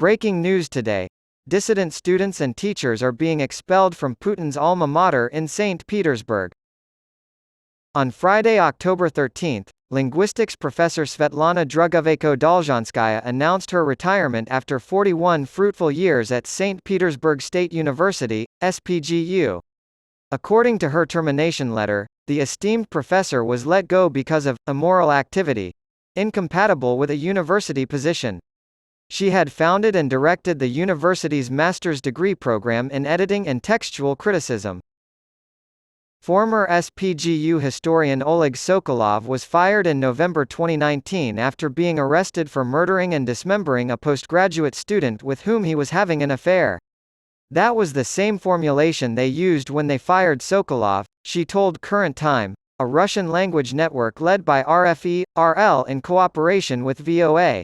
Breaking news today. Dissident students and teachers are being expelled from Putin's alma mater in St. Petersburg. On Friday, October 13, linguistics professor Svetlana Drugoveko-Dolzhanskaya announced her retirement after 41 fruitful years at St. Petersburg State University, SPGU. According to her termination letter, the esteemed professor was let go because of immoral activity incompatible with a university position. She had founded and directed the university's master's degree program in editing and textual criticism. Former SPGU historian Oleg Sokolov was fired in November 2019 after being arrested for murdering and dismembering a postgraduate student with whom he was having an affair. That was the same formulation they used when they fired Sokolov, she told Current Time, a Russian language network led by RFE/RL in cooperation with VOA.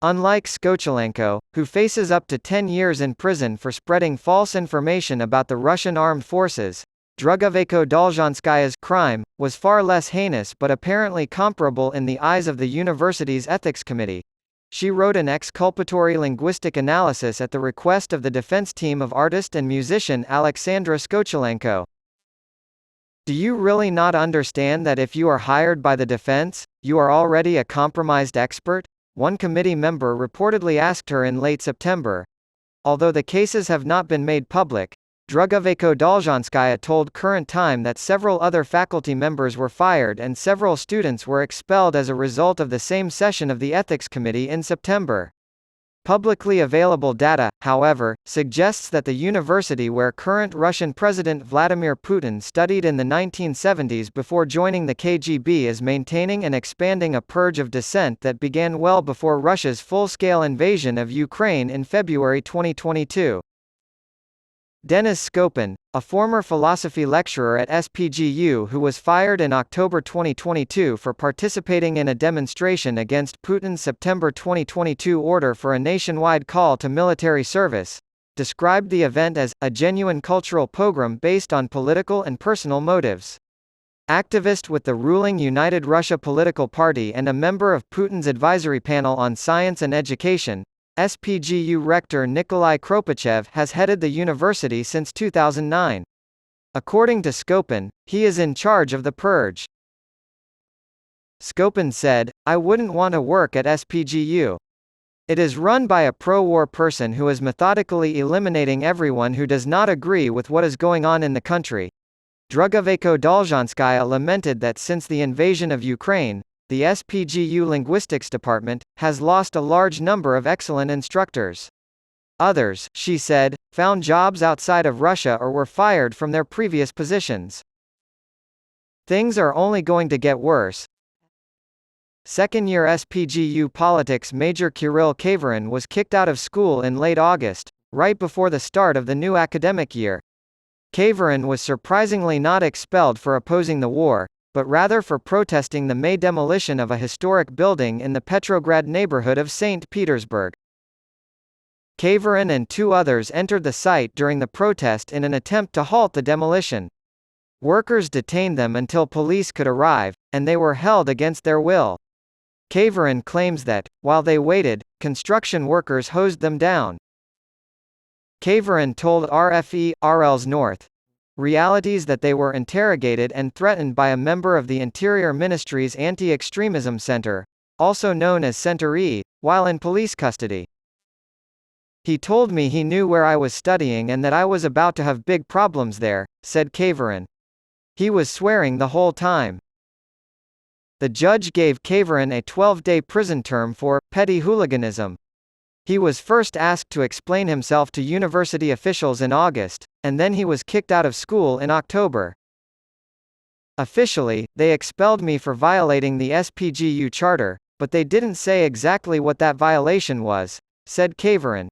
Unlike Skochelenko, who faces up to 10 years in prison for spreading false information about the Russian armed forces, Drugoveko-Dolzhanskaya's crime was far less heinous but apparently comparable in the eyes of the university's ethics committee. She wrote an exculpatory linguistic analysis at the request of the defense team of artist and musician Alexandra Skochelenko. Do you really not understand that if you are hired by the defense, you are already a compromised expert? One committee member reportedly asked her in late September. Although the cases have not been made public, Drugoveko-Dolzhanskaya told Current Time that several other faculty members were fired and several students were expelled as a result of the same session of the Ethics Committee in September. Publicly available data, however, suggests that the university where current Russian President Vladimir Putin studied in the 1970s before joining the KGB is maintaining and expanding a purge of dissent that began well before Russia's full-scale invasion of Ukraine in February 2022. Denis Skopin, a former philosophy lecturer at SPGU who was fired in October 2022 for participating in a demonstration against Putin's September 2022 order for a nationwide call to military service, described the event as a genuine cultural pogrom based on political and personal motives. Activist with the ruling United Russia political party and a member of Putin's advisory panel on science and education, SPGU rector Nikolai Kropachev has headed the university since 2009. According to Skopin, he is in charge of the purge. Skopin said, "I wouldn't want to work at SPGU. It is run by a pro-war person who is methodically eliminating everyone who does not agree with what is going on in the country." Drugoveko-Dolzhanskaya lamented that since the invasion of Ukraine, the SPGU linguistics department has lost a large number of excellent instructors. Others, she said, found jobs outside of Russia or were fired from their previous positions. Things are only going to get worse. Second-year SPGU politics major Kirill Kaverin was kicked out of school in late August, right before the start of the new academic year. Kaverin was surprisingly not expelled for opposing the war, but rather for protesting the May demolition of a historic building in the Petrograd neighborhood of St. Petersburg. Kaverin and two others entered the site during the protest in an attempt to halt the demolition. Workers detained them until police could arrive, and they were held against their will. Kaverin claims that, while they waited, construction workers hosed them down. Kaverin told RFE/RL's North Realities that they were interrogated and threatened by a member of the Interior Ministry's Anti-Extremism Center, also known as Center E, while in police custody. "He told me he knew where I was studying and that I was about to have big problems there," said Kaverin. "He was swearing the whole time." The judge gave Kaverin a 12-day prison term for petty hooliganism. He was first asked to explain himself to university officials in August, and then he was kicked out of school in October. "Officially, they expelled me for violating the SPGU charter, but they didn't say exactly what that violation was," said Kaverin.